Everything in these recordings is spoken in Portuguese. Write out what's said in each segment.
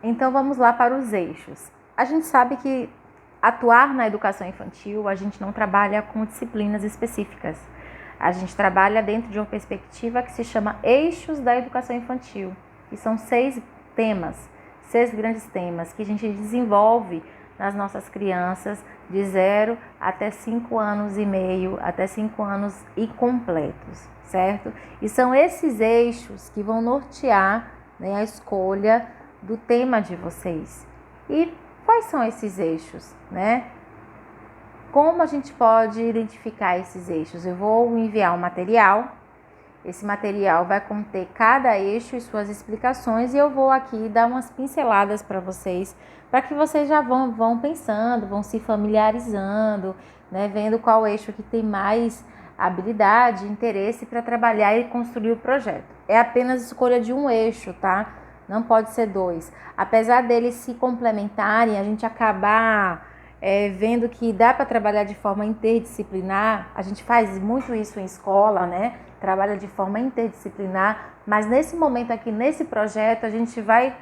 Então vamos lá para os eixos. A gente sabe que atuar na educação infantil, a gente não trabalha com disciplinas específicas. A gente trabalha dentro de uma perspectiva que se chama Eixos da Educação Infantil, que são 6 temas, 6 grandes temas que a gente desenvolve nas nossas crianças de 0 até 5 anos e meio, até 5 anos e completos, certo? E são esses eixos que vão nortear, né, a escolha do tema de vocês. E quais são esses eixos, né? Como a gente pode identificar esses eixos? Eu vou enviar um material. Esse material vai conter cada eixo e suas explicações e eu vou aqui dar umas pinceladas para vocês, para que vocês já vão pensando, vão se familiarizando, né, vendo qual eixo que tem mais habilidade, interesse para trabalhar e construir o projeto. É apenas escolha de um eixo, tá? Não pode ser 2. Apesar deles se complementarem, a gente acabar vendo que dá para trabalhar de forma interdisciplinar. A gente faz muito isso em escola, né? Trabalha de forma interdisciplinar, mas nesse momento aqui, nesse projeto, a gente vai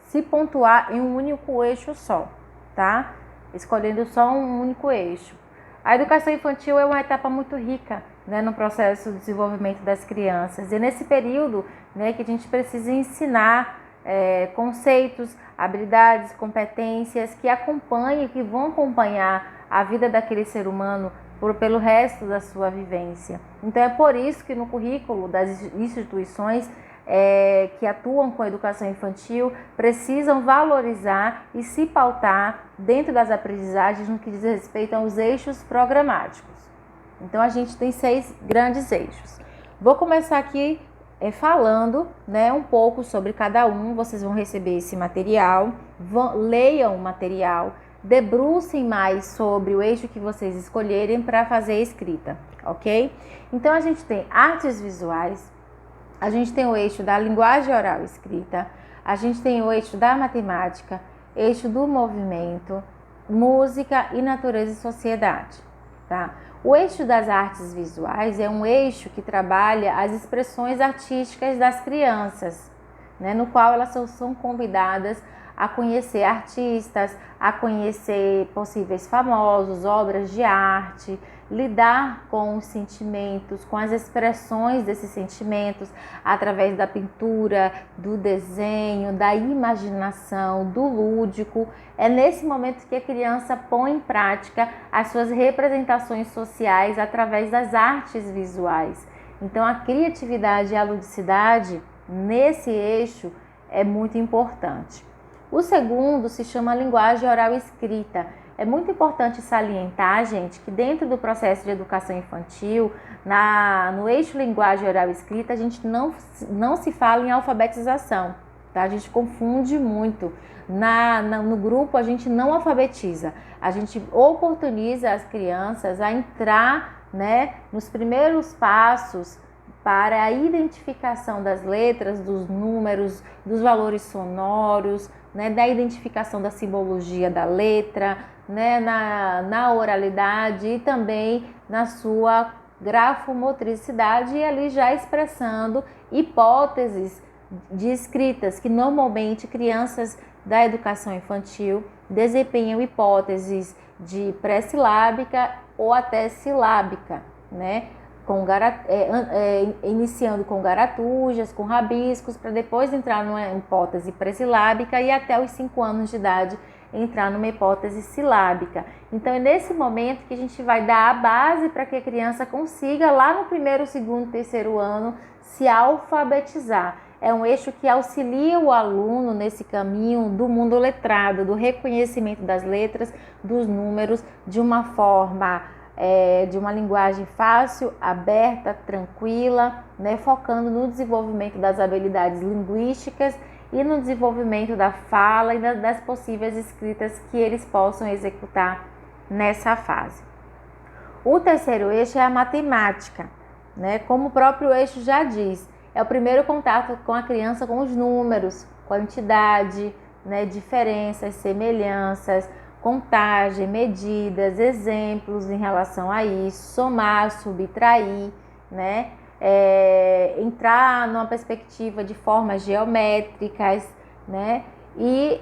se pontuar em um único eixo só, tá? Escolhendo só um único eixo. A educação infantil é uma etapa muito rica, né, no processo de desenvolvimento das crianças. E nesse período, né, que a gente precisa ensinar conceitos, habilidades, competências que acompanhem, que vão acompanhar a vida daquele ser humano pelo resto da sua vivência. Então é por isso que no currículo das instituições que atuam com a educação infantil precisam valorizar e se pautar dentro das aprendizagens no que diz respeito aos eixos programáticos. Então a gente tem 6 grandes eixos. Vou começar aqui falando, né, um pouco sobre cada um. Vocês vão receber esse material, leiam o material, debrucem mais sobre o eixo que vocês escolherem para fazer a escrita, ok? Então a gente tem artes visuais, a gente tem o eixo da linguagem oral e escrita, a gente tem o eixo da matemática, eixo do movimento, música e natureza e sociedade, tá? O eixo das artes visuais é um eixo que trabalha as expressões artísticas das crianças, né, no qual elas são convidadas a conhecer artistas, a conhecer possíveis famosos, obras de arte, lidar com os sentimentos, com as expressões desses sentimentos, através da pintura, do desenho, da imaginação, do lúdico. É nesse momento que a criança põe em prática as suas representações sociais através das artes visuais. Então, a criatividade e a ludicidade, nesse eixo, é muito importante. O segundo se chama linguagem oral e escrita. É muito importante salientar, gente, que dentro do processo de educação infantil, no eixo linguagem oral e escrita, a gente não se fala em alfabetização, tá? A gente confunde muito. No grupo, a gente não alfabetiza. A gente oportuniza as crianças a entrar, né, nos primeiros passos para a identificação das letras, dos números, dos valores sonoros, né, da identificação da simbologia da letra, né, na oralidade e também na sua grafomotricidade, e ali já expressando hipóteses de escritas, que normalmente crianças da educação infantil desempenham hipóteses de pré-silábica ou até silábica, né? Iniciando com garatujas, com rabiscos, para depois entrar numa hipótese pré-silábica e até os 5 anos de idade entrar numa hipótese silábica. Então é nesse momento que a gente vai dar a base para que a criança consiga lá no primeiro, segundo, terceiro ano se alfabetizar. É um eixo que auxilia o aluno nesse caminho do mundo letrado, do reconhecimento das letras, dos números, de uma forma de uma linguagem fácil, aberta, tranquila, né, focando no desenvolvimento das habilidades linguísticas e no desenvolvimento da fala e das possíveis escritas que eles possam executar nessa fase. O terceiro eixo é a matemática, né? Como o próprio eixo já diz, é o primeiro contato com a criança com os números, quantidade, né, diferenças, semelhanças, contagem, medidas, exemplos em relação a isso, somar, subtrair, né? Entrar numa perspectiva de formas geométricas, né? E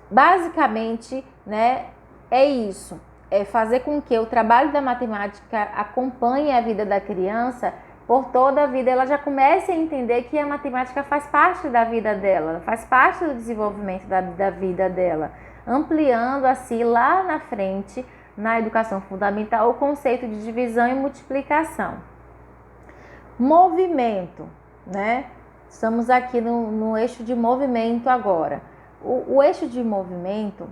basicamente, né, é isso. É fazer com que o trabalho da matemática acompanhe a vida da criança por toda a vida. Ela já comece a entender que a matemática faz parte da vida dela, faz parte do desenvolvimento da vida dela, ampliando assim lá na frente, na educação fundamental, o conceito de divisão e multiplicação. Movimento, né? Estamos aqui no eixo de movimento agora. O eixo de movimento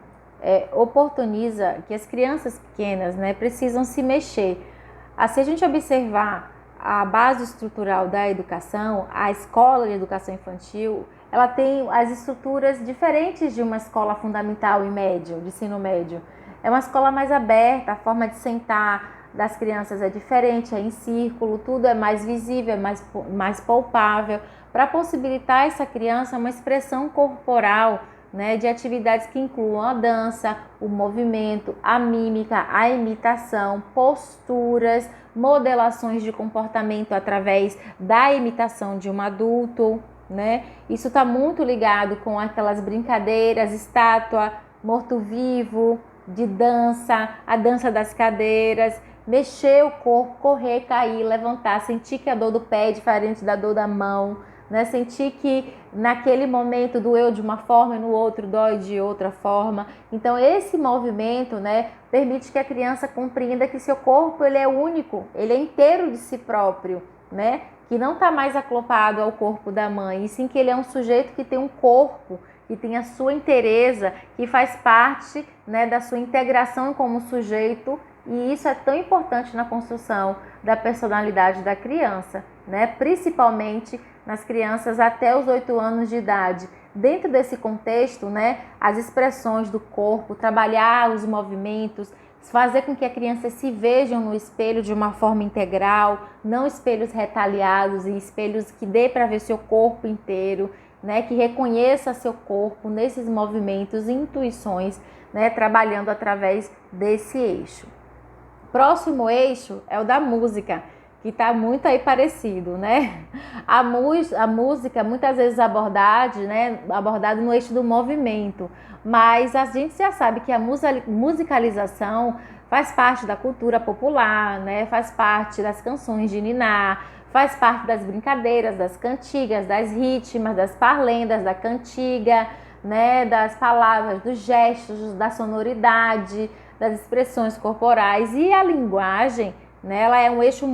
oportuniza que as crianças pequenas, né, precisam se mexer. Se a gente observar a base estrutural da educação, a escola de educação infantil, ela tem as estruturas diferentes de uma escola fundamental e médio, de ensino médio. É uma escola mais aberta, a forma de sentar das crianças é diferente, é em círculo, tudo é mais visível, é mais palpável, para possibilitar a essa criança uma expressão corporal, né, de atividades que incluam a dança, o movimento, a mímica, a imitação, posturas, modelações de comportamento através da imitação de um adulto, né? Isso está muito ligado com aquelas brincadeiras, estátua, morto-vivo, de dança, a dança das cadeiras, mexer o corpo, correr, cair, levantar, sentir que a dor do pé é diferente da dor da mão, né? Sentir que naquele momento doeu de uma forma e no outro dói de outra forma. Então esse movimento, né, permite que a criança compreenda que seu corpo ele é único, ele é inteiro de si próprio, né? Que não está mais acoplado ao corpo da mãe, e sim que ele é um sujeito que tem um corpo, que tem a sua inteireza, que faz parte, né, da sua integração como sujeito. E isso é tão importante na construção da personalidade da criança, né? Principalmente nas crianças até os 8 anos de idade. Dentro desse contexto, né, as expressões do corpo, trabalhar os movimentos, fazer com que a criança se vejam no espelho de uma forma integral, não espelhos retalhados e espelhos que dê para ver seu corpo inteiro, né, que reconheça seu corpo nesses movimentos e intuições, né, trabalhando através desse eixo. Próximo eixo é o da música, que está muito aí parecido, né? A música muitas vezes abordada no eixo do movimento, mas a gente já sabe que a musicalização faz parte da cultura popular, né? Faz parte das canções de ninar, faz parte das brincadeiras, das cantigas, das ritmas, das parlendas, da cantiga, né? Das palavras, dos gestos, da sonoridade, das expressões corporais. E a linguagem, né, ela é um eixo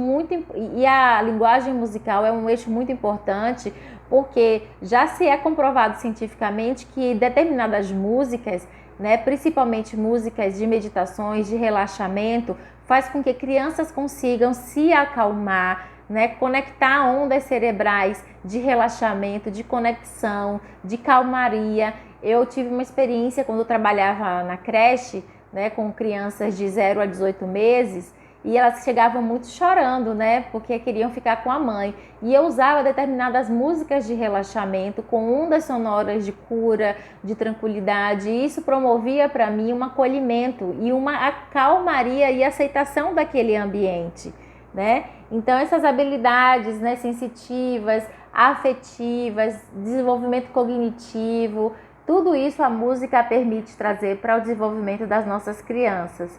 e a linguagem musical é um eixo muito importante, porque já se é comprovado cientificamente que determinadas músicas, né, principalmente músicas de meditações, de relaxamento, faz com que crianças consigam se acalmar, né, conectar ondas cerebrais de relaxamento, de conexão, de calmaria. Eu tive uma experiência quando eu trabalhava na creche, né, com crianças de 0 a 18 meses, e elas chegavam muito chorando, né, porque queriam ficar com a mãe. E eu usava determinadas músicas de relaxamento com ondas sonoras de cura, de tranquilidade, e isso promovia para mim um acolhimento e uma calmaria e aceitação daquele ambiente, né? Então essas habilidades, né, sensitivas, afetivas, desenvolvimento cognitivo, tudo isso a música permite trazer para o desenvolvimento das nossas crianças.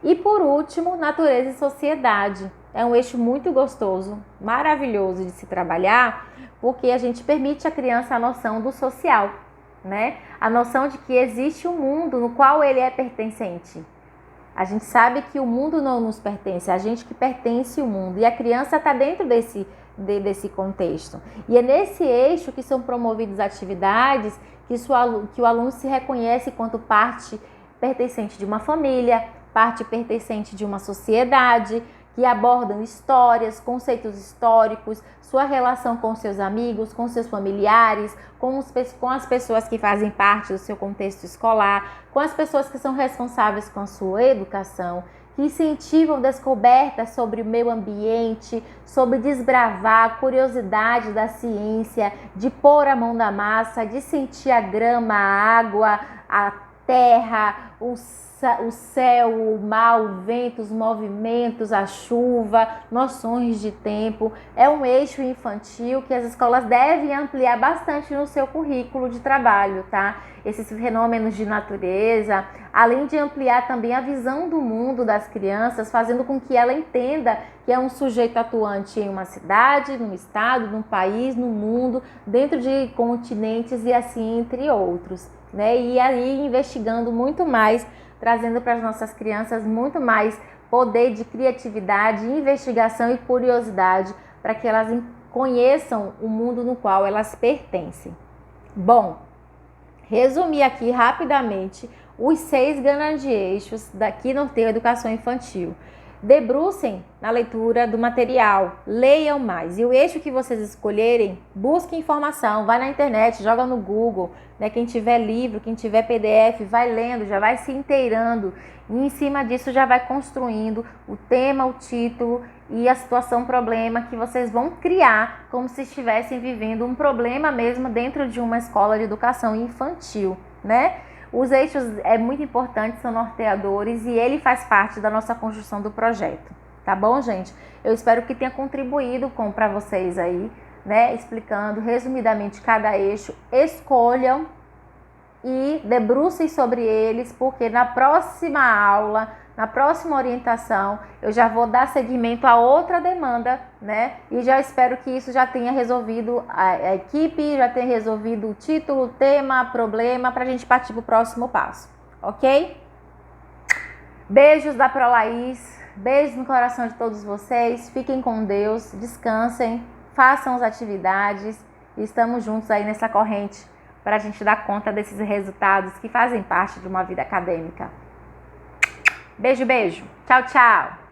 E por último, natureza e sociedade. É um eixo muito gostoso, maravilhoso de se trabalhar, porque a gente permite à criança a noção do social, né? A noção de que existe um mundo no qual ele é pertencente. A gente sabe que o mundo não nos pertence, é a gente que pertence ao mundo. E a criança está dentro desse contexto. E é nesse eixo que são promovidas atividades que o aluno se reconhece enquanto parte pertencente de uma família, parte pertencente de uma sociedade, que abordam histórias, conceitos históricos, sua relação com seus amigos, com seus familiares, com as pessoas que fazem parte do seu contexto escolar, com as pessoas que são responsáveis com a sua educação, que incentivam descobertas sobre o meio ambiente, sobre desbravar a curiosidade da ciência, de pôr a mão na massa, de sentir a grama, a água, a terra, o céu, o mar, o vento, os movimentos, a chuva, noções de tempo. É um eixo infantil que as escolas devem ampliar bastante no seu currículo de trabalho, tá? Esses fenômenos de natureza, além de ampliar também a visão do mundo das crianças, fazendo com que ela entenda que é um sujeito atuante em uma cidade, num estado, num país, no mundo, dentro de continentes e assim entre outros, né? E aí investigando muito mais, trazendo para as nossas crianças muito mais poder de criatividade, investigação e curiosidade para que elas conheçam o mundo no qual elas pertencem. Bom, resumir aqui rapidamente os 6 grandes eixos que norteiam a educação infantil. Debrucem na leitura do material, leiam mais. E o eixo que vocês escolherem, busquem informação, vai na internet, joga no Google, né? Quem tiver livro, quem tiver PDF, vai lendo, já vai se inteirando. E em cima disso já vai construindo o tema, o título e a situação problema que vocês vão criar como se estivessem vivendo um problema mesmo dentro de uma escola de educação infantil, né? Os eixos é muito importante, são norteadores e ele faz parte da nossa construção do projeto, tá bom, gente? Eu espero que tenha contribuído para vocês aí, né? Explicando resumidamente cada eixo. Escolham e debrucem sobre eles, porque na próxima aula, na próxima orientação, eu já vou dar seguimento a outra demanda, né? E já espero que isso já tenha resolvido a equipe, já tenha resolvido o título, o tema, problema, para a gente partir para o próximo passo, ok? Beijos da Prolaís, beijos no coração de todos vocês, fiquem com Deus, descansem, façam as atividades e estamos juntos aí nessa corrente para a gente dar conta desses resultados que fazem parte de uma vida acadêmica. Beijo, beijo. Tchau, tchau.